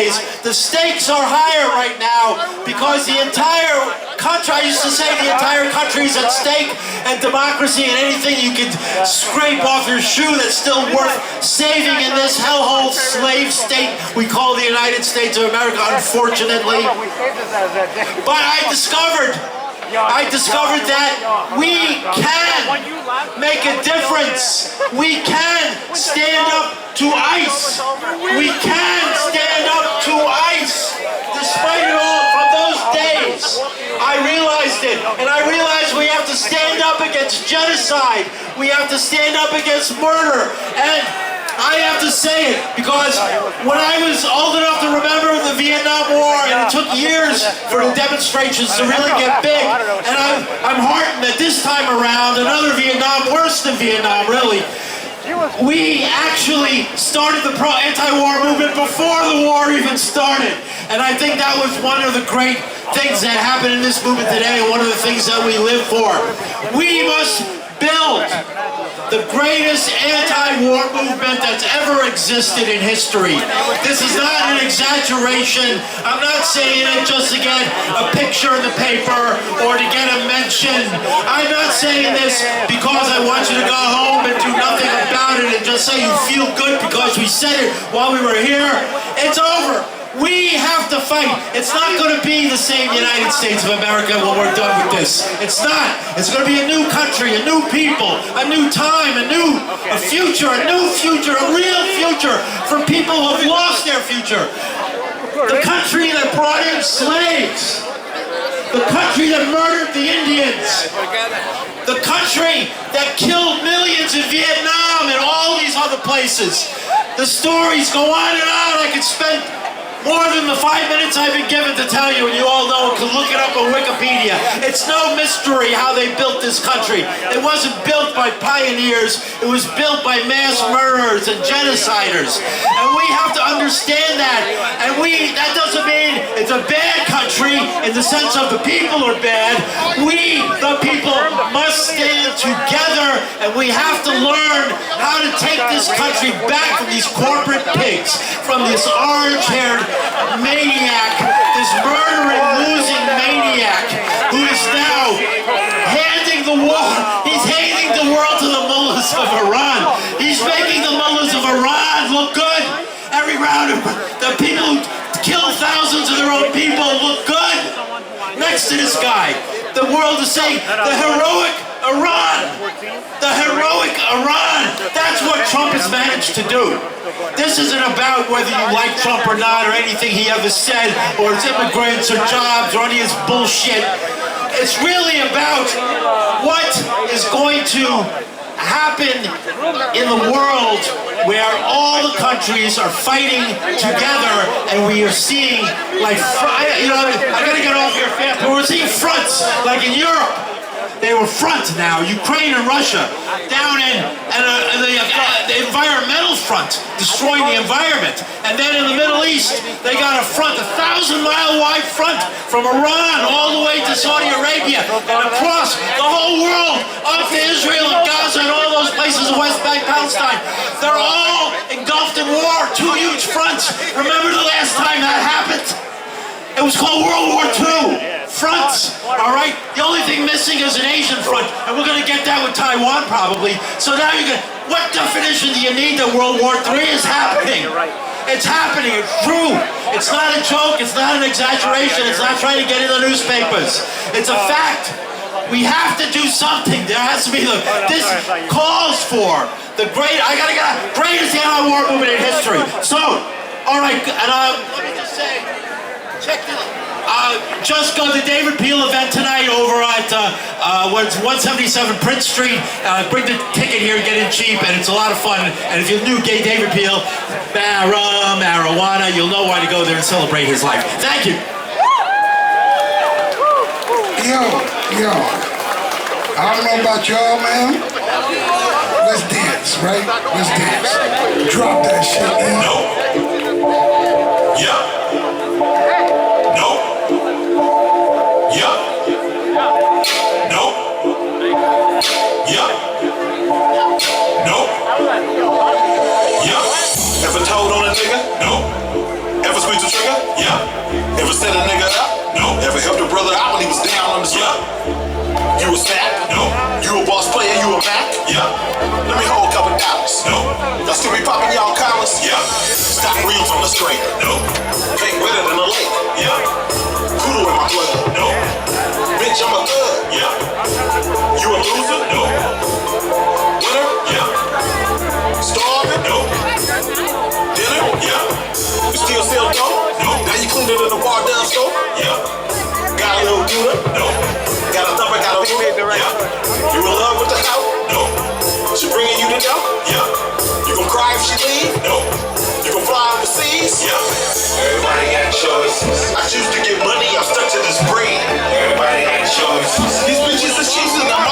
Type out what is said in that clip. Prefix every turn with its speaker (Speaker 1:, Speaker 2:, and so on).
Speaker 1: days. The stakes are higher right now because the entire country, I used to say the entire country is at stake, and democracy and anything you can scrape off your shoe that's still worth saving in this hellhole slave state we call the United States of America, unfortunately. But I discovered that we can make a difference. We can stand up to ICE. We can stand up to ICE. Despite it all, from those days, I realized it. And I realized we have to stand up against genocide. We have to stand up against murder. And I have to say it because when I was old enough to remember the Vietnam War, and it took years for the demonstrations to really get big, and I'm heartened that this time around, another Vietnam, worse than Vietnam really, we actually started the anti-war movement before the war even started. And I think that was one of the great things that happened in this movement today, and one of the things that we live for. We must build the greatest anti-war movement that's ever existed in history. This is not an exaggeration. I'm not saying it just to get a picture in the paper or to get a mention. I'm not saying this because I want you to go home and do nothing about it and just say you feel good because we said it while we were here. It's over. We have to fight. It's not going to be the same United States of America when we're done with this. It's not. It's going to be a new country, a new people, a new time, a future, a new future, a real future for people who have lost their future. The country that brought in slaves. The country that murdered the Indians. The country that killed millions in Vietnam and all these other places. The stories go on and on. I could spend more than the 5 minutes I've been given to tell you, and you all know it, can look it up on Wikipedia. It's no mystery how they built this country. It wasn't built by pioneers, it was built by mass murderers and genociders. And we have to understand that. And that doesn't mean it's a bad country in the sense of the people are bad. We, the people, must stand together, and we have to learn how to take this country back from these corporate pigs, from this orange-haired maniac, this murdering, losing maniac who is now handing the war. He's handing the world to the mullahs of Iran. He's making the mullahs of Iran look good. Every round of the people who kill thousands of their own people look good. Next to this guy, the world is saying the heroic Iran. The heroic Iran. That's what Trump has managed to do. This isn't about whether you like Trump or not, or anything he ever said, or his immigrants, or jobs, or any of his bullshit. It's really about what is going to happen in the world where all the countries are fighting together, and we are seeing, like, I gotta get off here fast, but we're seeing fronts, like in Europe. They were front now, Ukraine and Russia, down in the environmental front, destroying the environment. And then in the Middle East, they got a front, 1,000-mile wide front from Iran all the way to Saudi Arabia and across the whole world, up to Israel and Gaza and all those places in West Bank, Palestine. They're all engulfed in war, two huge fronts. Remember the last time that happened? It was called World War II. Fronts, all right? The only thing missing is an Asian front, and we're going to get that with Taiwan probably. So now you're going to, what definition do you need that World War III is happening? It's happening, it's true. It's not a joke, it's not an exaggeration, it's not trying to get in the newspapers. It's a fact. We have to do something. There has to be this calls for the greatest anti-war movement in history. So, all right, and let me just say, check this. Just go to the David Peel event tonight over at 177 Prince Street. Bring the ticket here, get in cheap, and it's a lot of fun. And if you're new, gay David Peel, marijuana, you'll know why to go there and celebrate his life. Thank you.
Speaker 2: Yo, I don't know about y'all, man. Let's dance, right? Let's dance. Drop that shit, man.
Speaker 3: No. Yeah. Ever told on a nigga? No. Ever squeezed a trigger? choices. I choose to get money, I'm stuck